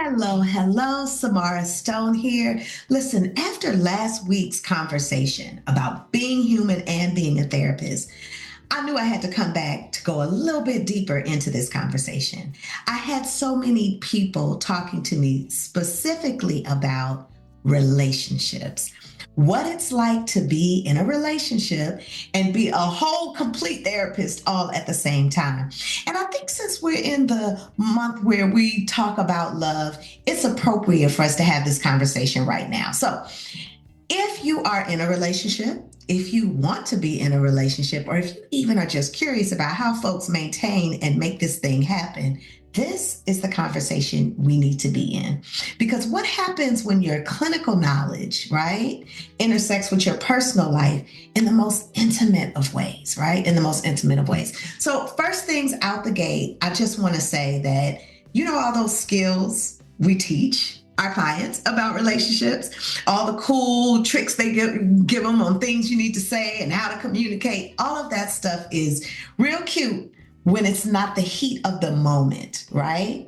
Hello, hello, Samara Stone here. Listen, after last week's conversation about being human and being a therapist, I knew I had to come back to go a little bit deeper into this conversation. I had so many people talking to me specifically about relationships, what it's like to be in a relationship and be a whole complete therapist all at the same time. And I think since we're in the month where we talk about love, it's appropriate for us to have this conversation right now. So, if you are in a relationship, if you want to be in a relationship, or if you even are just curious about how folks maintain and make this thing happen, this is the conversation we need to be in. Because what happens when your clinical knowledge, right, intersects with your personal life in the most intimate of ways, right? In the most intimate of ways. So, first things out the gate, I just want to say that, all those skills we teach our clients about relationships, all the cool tricks they give them on things you need to say and how to communicate. All of that stuff is real cute when it's not the heat of the moment, right?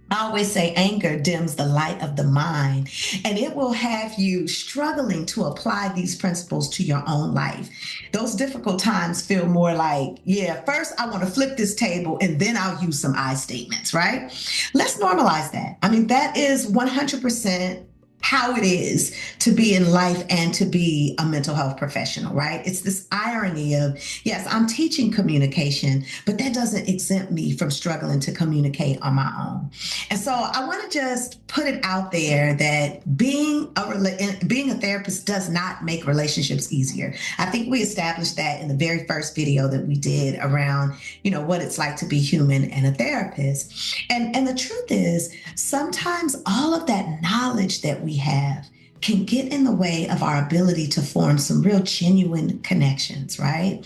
I always say anger dims the light of the mind, and it will have you struggling to apply these principles to your own life. Those difficult times feel more like, yeah, first I want to flip this table and then I'll use some I statements, right? Let's normalize that. I mean, that is 100% how it is to be in life and to be a mental health professional, right? It's this irony of, yes, I'm teaching communication, but that doesn't exempt me from struggling to communicate on my own. And so I want to just put it out there that being a therapist does not make relationships easier. I think we established that in the very first video that we did around, what it's like to be human and a therapist. And the truth is, sometimes all of that knowledge that we have can get in the way of our ability to form some real genuine connections, right?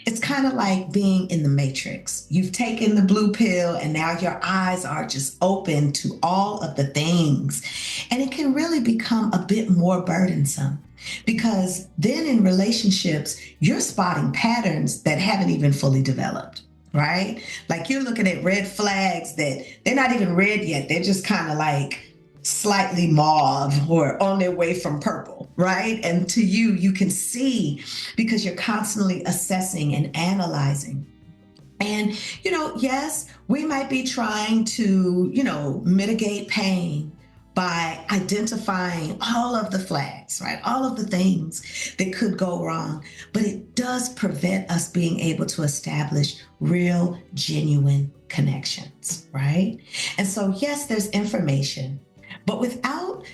It's kind of like being in the matrix. You've taken the blue pill and now your eyes are just open to all of the things. And it can really become a bit more burdensome because then in relationships, you're spotting patterns that haven't even fully developed. Right? Like you're looking at red flags that they're not even red yet. They're just kind of like slightly mauve or on their way from purple, right? And to you, you can see because you're constantly assessing and analyzing. And, yes, we might be trying to, mitigate pain by identifying all of the flags, right? All of the things that could go wrong. But it does prevent us being able to establish real, genuine connections, right? And so, yes, there's information, but without,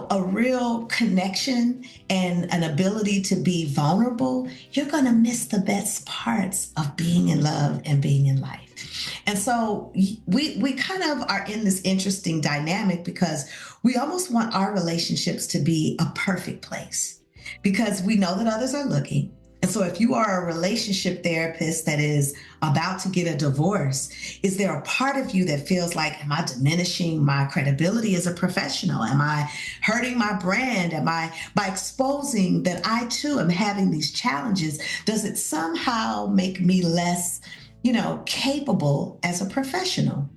a real connection and an ability to be vulnerable, you're going to miss the best parts of being in love and being in life. And so we kind of are in this interesting dynamic because we almost want our relationships to be a perfect place because we know that others are looking. And so if you are a relationship therapist that is about to get a divorce, is there a part of you that feels like, am I diminishing my credibility as a professional? Am I hurting my brand? By exposing that I too am having these challenges, does it somehow make me less, capable as a professional?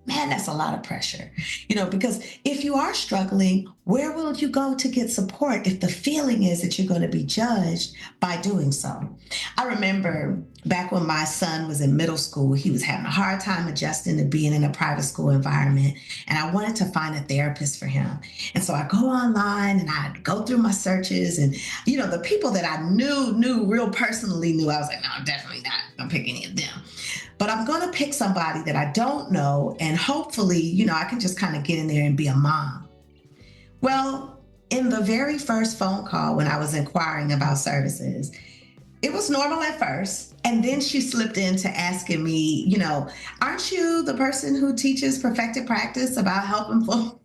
Man, that's a lot of pressure, because if you are struggling, where will you go to get support if the feeling is that you're going to be judged by doing so? I remember back when my son was in middle school, he was having a hard time adjusting to being in a private school environment, and I wanted to find a therapist for him. And so I go online and I go through my searches, and the people that I knew real personally knew, I was like, no, I'm definitely not going to pick any of them. But I'm going to pick somebody that I don't know, and hopefully, I can just kind of get in there and be a mom. Well, in the very first phone call when I was inquiring about services, it was normal at first. And then she slipped into asking me, aren't you the person who teaches perfected practice about helping folks?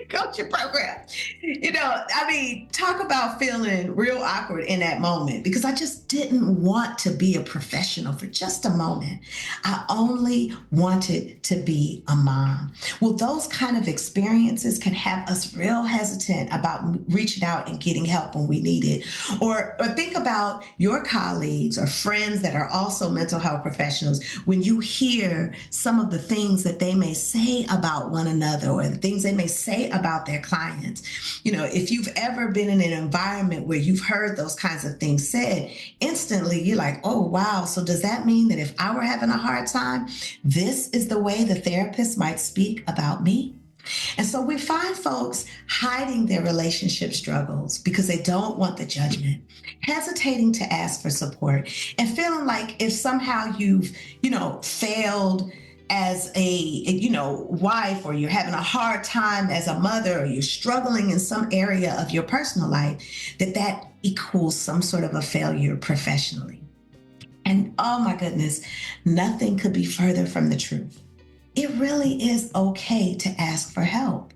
coaching program. I mean, talk about feeling real awkward in that moment because I just didn't want to be a professional for just a moment. I only wanted to be a mom. Well, those kind of experiences can have us real hesitant about reaching out and getting help when we need it. Or think about your colleagues or friends that are also mental health professionals when you hear some of the things that they may say about one another or the things they may say about their clients. If you've ever been in an environment where you've heard those kinds of things said, instantly you're like, oh, wow. So does that mean that if I were having a hard time, this is the way the therapist might speak about me? And so we find folks hiding their relationship struggles because they don't want the judgment, hesitating to ask for support, and feeling like if somehow you've, failed as a wife, or you're having a hard time as a mother, or you're struggling in some area of your personal life, that equals some sort of a failure professionally. And oh my goodness, nothing could be further from the truth. It really is okay to ask for help.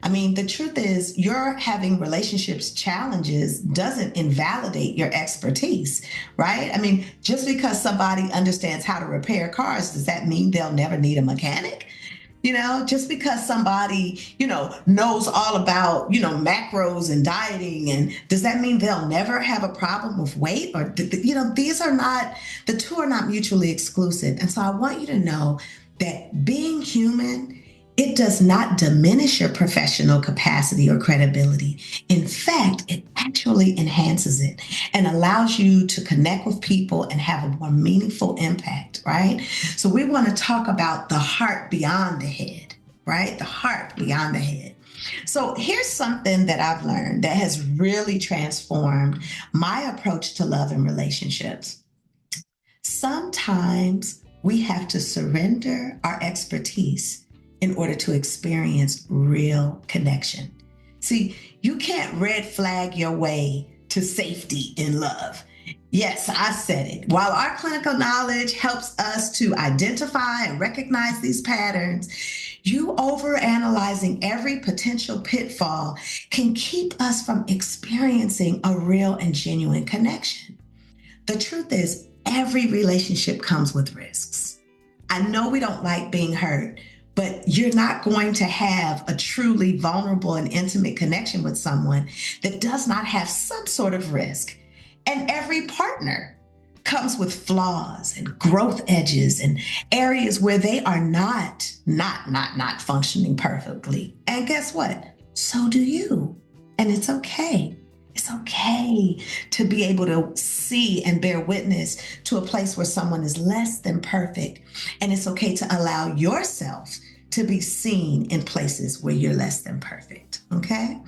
I mean, the truth is, your having relationships challenges doesn't invalidate your expertise, right? I mean, just because somebody understands how to repair cars, does that mean they'll never need a mechanic? Just because somebody, knows all about, macros and dieting, and does that mean they'll never have a problem with weight? Or, the two are not mutually exclusive. And so I want you to know that being human, it does not diminish your professional capacity or credibility. In fact, it actually enhances it and allows you to connect with people and have a more meaningful impact, right? So we want to talk about the heart beyond the head, right? The heart beyond the head. So here's something that I've learned that has really transformed my approach to love and relationships. Sometimes we have to surrender our expertise in order to experience real connection. See, you can't red flag your way to safety in love. Yes, I said it. While our clinical knowledge helps us to identify and recognize these patterns, you overanalyzing every potential pitfall can keep us from experiencing a real and genuine connection. The truth is, every relationship comes with risks. I know we don't like being hurt, but you're not going to have a truly vulnerable and intimate connection with someone that does not have some sort of risk. And every partner comes with flaws and growth edges and areas where they are not functioning perfectly. And guess what? So do you. And it's okay. It's okay to be able to see and bear witness to a place where someone is less than perfect. And it's okay to allow yourself to be seen in places where you're less than perfect, okay?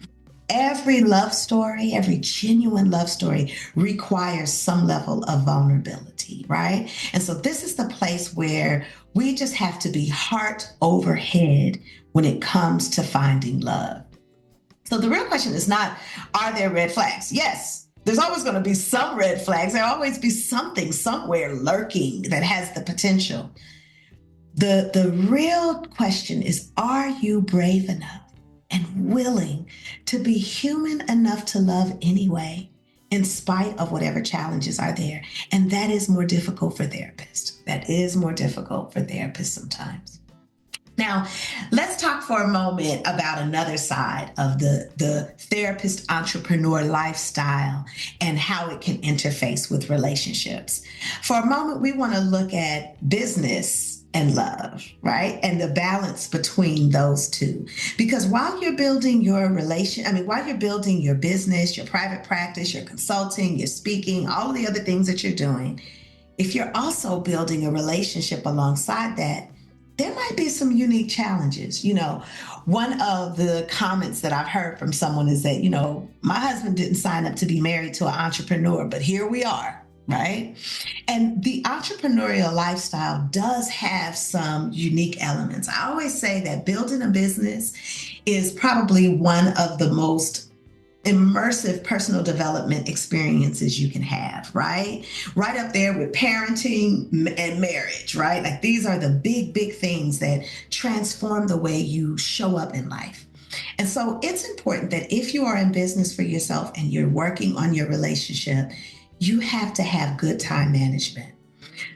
Every love story, every genuine love story requires some level of vulnerability, right? And so this is the place where we just have to be heart over head when it comes to finding love. So the real question is not, are there red flags? Yes, there's always going to be some red flags. There'll always be something somewhere lurking that has the potential. The real question is, are you brave enough and willing to be human enough to love anyway, in spite of whatever challenges are there? And that is more difficult for therapists. That is more difficult for therapists sometimes. Now, let's talk for a moment about another side of the therapist entrepreneur lifestyle and how it can interface with relationships. For a moment, we want to look at business and love, right? And the balance between those two. Because while you're building your while you're building your business, your private practice, your consulting, your speaking, all of the other things that you're doing, if you're also building a relationship alongside that, there might be some unique challenges. One of the comments that I've heard from someone is that, my husband didn't sign up to be married to an entrepreneur, but here we are. Right? And the entrepreneurial lifestyle does have some unique elements. I always say that building a business is probably one of the most immersive personal development experiences you can have, right? Right up there with parenting and marriage, right? Like these are the big things that transform the way you show up in life. And so it's important that if you are in business for yourself and you're working on your relationship, you have to have good time management.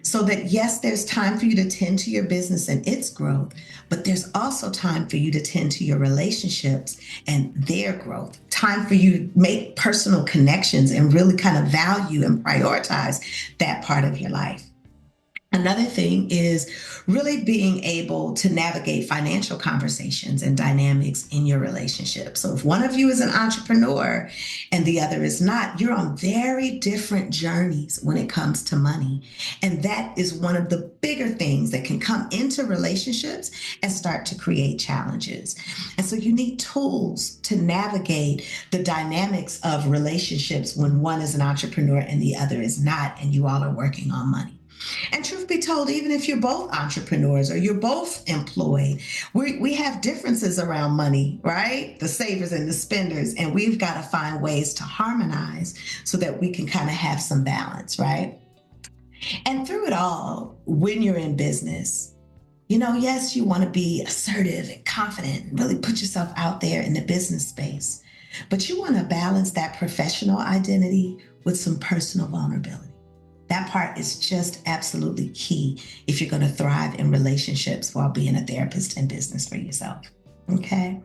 So that, yes, there's time for you to tend to your business and its growth, but there's also time for you to tend to your relationships and their growth. Time for you to make personal connections and really kind of value and prioritize that part of your life. Another thing is really being able to navigate financial conversations and dynamics in your relationship. So if one of you is an entrepreneur and the other is not, you're on very different journeys when it comes to money. And that is one of the bigger things that can come into relationships and start to create challenges. And so you need tools to navigate the dynamics of relationships when one is an entrepreneur and the other is not, and you all are working on money. And truth be told, even if you're both entrepreneurs or you're both employed, we have differences around money, right? The savers and the spenders. And we've got to find ways to harmonize so that we can kind of have some balance, right? And through it all, when you're in business, yes, you want to be assertive and confident and really put yourself out there in the business space. But you want to balance that professional identity with some personal vulnerability. That part is just absolutely key if you're going to thrive in relationships while being a therapist in business for yourself. Okay.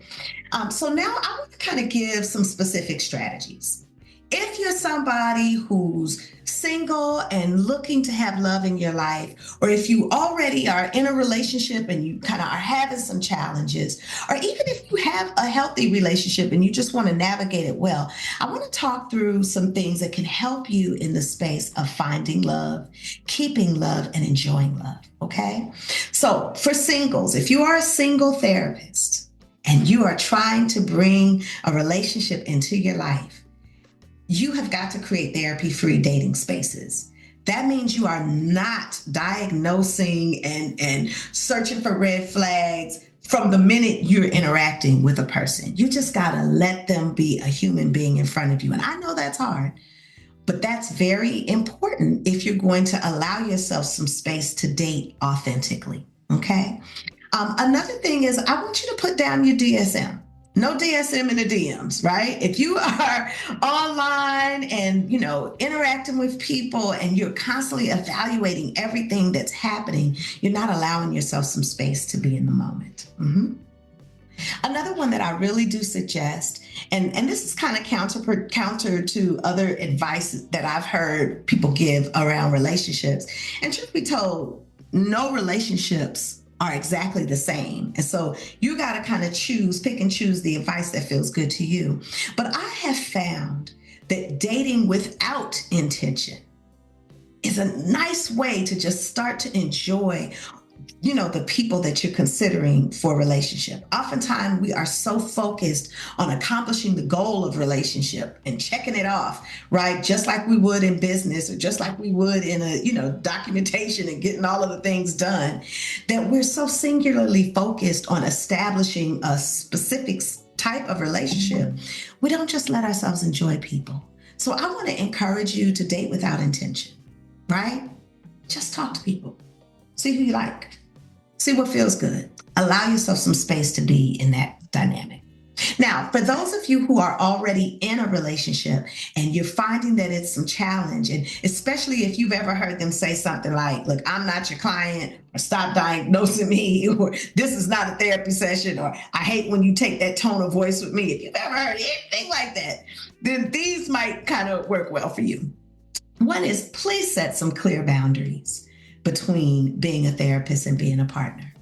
So now I want to kind of give some specific strategies. If you're somebody who's single and looking to have love in your life, or if you already are in a relationship and you kind of are having some challenges, or even if you have a healthy relationship and you just want to navigate it well, I want to talk through some things that can help you in the space of finding love, keeping love, and enjoying love. Okay. So for singles, if you are a single therapist and you are trying to bring a relationship into your life, you have got to create therapy-free dating spaces. That means you are not diagnosing and searching for red flags from the minute you're interacting with a person. You just got to let them be a human being in front of you. And I know that's hard, but that's very important if you're going to allow yourself some space to date authentically, okay? Another thing is I want you to put down your DSM. No DSM in the DMs, right? If you are online and, interacting with people and you're constantly evaluating everything that's happening, you're not allowing yourself some space to be in the moment. Another one that I really do suggest, and this is kind of counter to other advice that I've heard people give around relationships. And truth be told, no relationships are exactly the same. And so you got to kind of pick and choose the advice that feels good to you. But I have found that dating without intention is a nice way to just start to enjoy the people that you're considering for a relationship. Oftentimes we are so focused on accomplishing the goal of relationship and checking it off, right? Just like we would in business or just like we would in a, documentation and getting all of the things done, that we're so singularly focused on establishing a specific type of relationship. We don't just let ourselves enjoy people. So I want to encourage you to date without intention, right? Just talk to people. See who you like. See what feels good. Allow yourself some space to be in that dynamic. Now, for those of you who are already in a relationship and you're finding that it's some challenge, and especially if you've ever heard them say something like, look, I'm not your client, or stop diagnosing me, or this is not a therapy session, or I hate when you take that tone of voice with me. If you've ever heard anything like that, then these might kind of work well for you. One is, please set some clear boundaries between being a therapist and being a partner.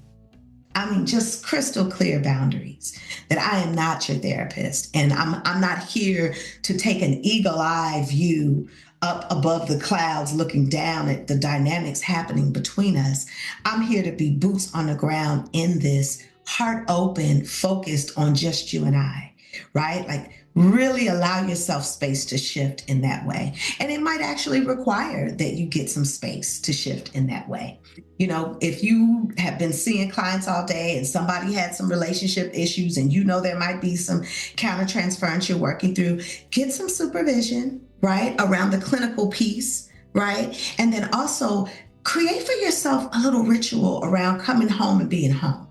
I mean, just crystal clear boundaries that I am not your therapist and I'm not here to take an eagle-eye view up above the clouds looking down at the dynamics happening between us. I'm here to be boots on the ground in this, heart open, focused on just you and I, right? Like really allow yourself space to shift in that way. And it might actually require that you get some space to shift in that way. If you have been seeing clients all day and somebody had some relationship issues and there might be some countertransference you're working through, get some supervision, right, around the clinical piece, right? And then also create for yourself a little ritual around coming home and being home.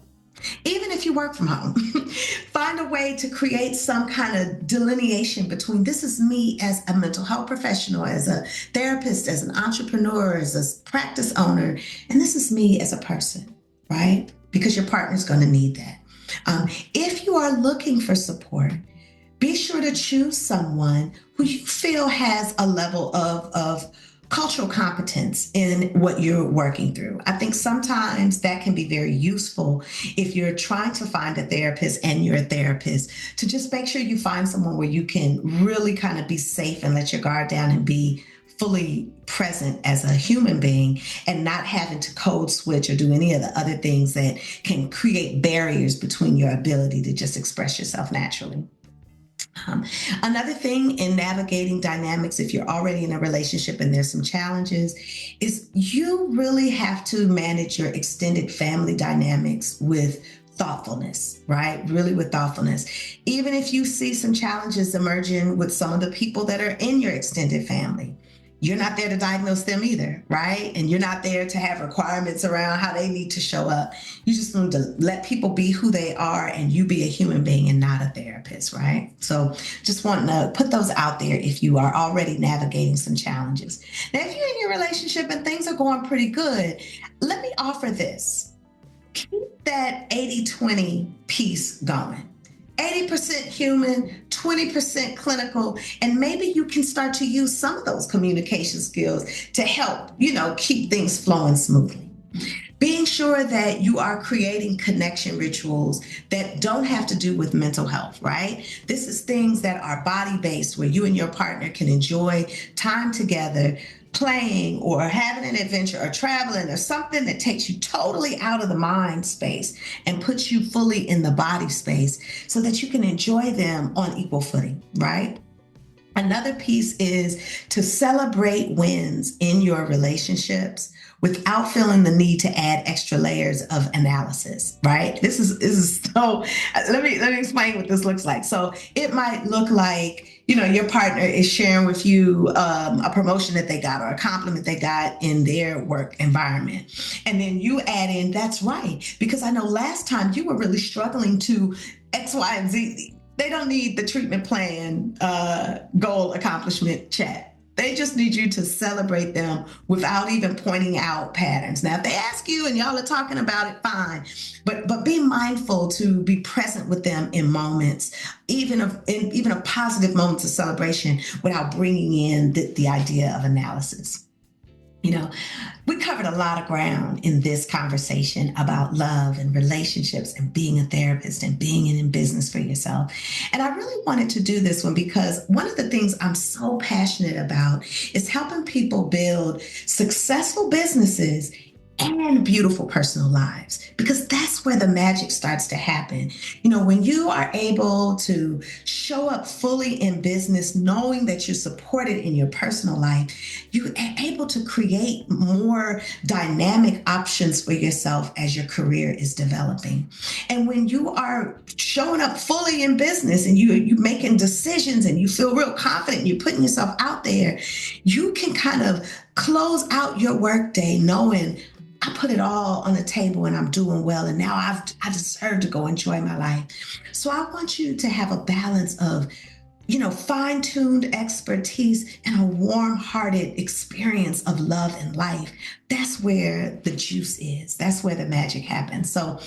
Even if you work from home, find a way to create some kind of delineation between this is me as a mental health professional, as a therapist, as an entrepreneur, as a practice owner, and this is me as a person, right? Because your partner's going to need that. If you are looking for support, be sure to choose someone who you feel has a level of cultural competence in what you're working through. I think sometimes that can be very useful if you're trying to find a therapist and you're a therapist, to just make sure you find someone where you can really kind of be safe and let your guard down and be fully present as a human being, and not having to code switch or do any of the other things that can create barriers between your ability to just express yourself naturally. Another thing in navigating dynamics, if you're already in a relationship and there's some challenges, is you really have to manage your extended family dynamics with thoughtfulness, right? Really with thoughtfulness. Even if you see some challenges emerging with some of the people that are in your extended family, you're not there to diagnose them either, right? And you're not there to have requirements around how they need to show up. You just need to let people be who they are and you be a human being and not a therapist, right? So just wanting to put those out there if you are already navigating some challenges. Now, if you're in your relationship and things are going pretty good, let me offer this. Keep that 80-20 piece going. 80% human, 20% clinical, and maybe you can start to use some of those communication skills to help, keep things flowing smoothly. Being sure that you are creating connection rituals that don't have to do with mental health, right? This is things that are body-based, where you and your partner can enjoy time together, playing or having an adventure or traveling or something that takes you totally out of the mind space and puts you fully in the body space so that you can enjoy them on equal footing, right? Another piece is to celebrate wins in your relationships without feeling the need to add extra layers of analysis, right? This is so, let me explain what this looks like. So it might look like, your partner is sharing with you a promotion that they got or a compliment they got in their work environment. And then you add in, that's right, because I know last time you were really struggling to X, Y, and Z. They don't need the treatment plan, goal accomplishment chat. They just need you to celebrate them without even pointing out patterns. Now, if they ask you and y'all are talking about it, fine. But be mindful to be present with them in moments, even of positive moments of celebration, without bringing in the idea of analysis. We covered a lot of ground in this conversation about love and relationships and being a therapist and being in business for yourself. And I really wanted to do this one because one of the things I'm so passionate about is helping people build successful businesses and beautiful personal lives, because that's where the magic starts to happen. When you are able to show up fully in business, knowing that you're supported in your personal life, you are able to create more dynamic options for yourself as your career is developing. And when you are showing up fully in business and you're making decisions and you feel real confident and you're putting yourself out there, you can kind of close out your workday knowing, I put it all on the table and I'm doing well. And now I deserve to go enjoy my life. So I want you to have a balance of, fine-tuned expertise and a warm-hearted experience of love and life. That's where the juice is. That's where the magic happens. So,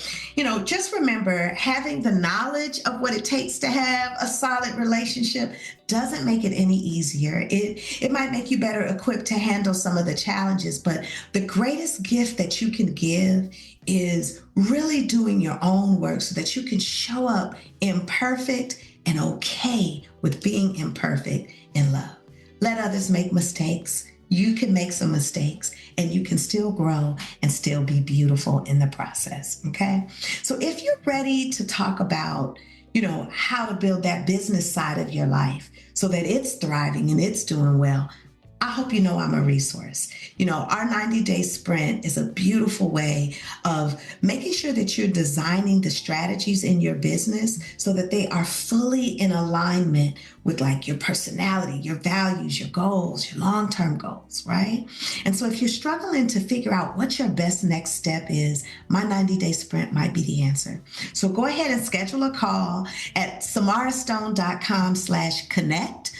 just remember, having the knowledge of what it takes to have a solid relationship doesn't make it any easier. It might make you better equipped to handle some of the challenges, but the greatest gift that you can give is really doing your own work so that you can show up imperfect and okay with being imperfect in love. Let others make mistakes. You can make some mistakes and you can still grow and still be beautiful in the process, okay? So if you're ready to talk about, how to build that business side of your life so that it's thriving and it's doing well, I hope you know I'm a resource. Our 90-day sprint is a beautiful way of making sure that you're designing the strategies in your business so that they are fully in alignment with like your personality, your values, your goals, your long-term goals, right? And so if you're struggling to figure out what your best next step is, my 90-day sprint might be the answer. So go ahead and schedule a call at samarastone.com/connect.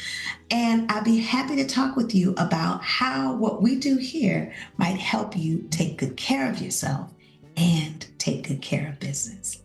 And I'd be happy to talk with you about how what we do here might help you take good care of yourself and take good care of business.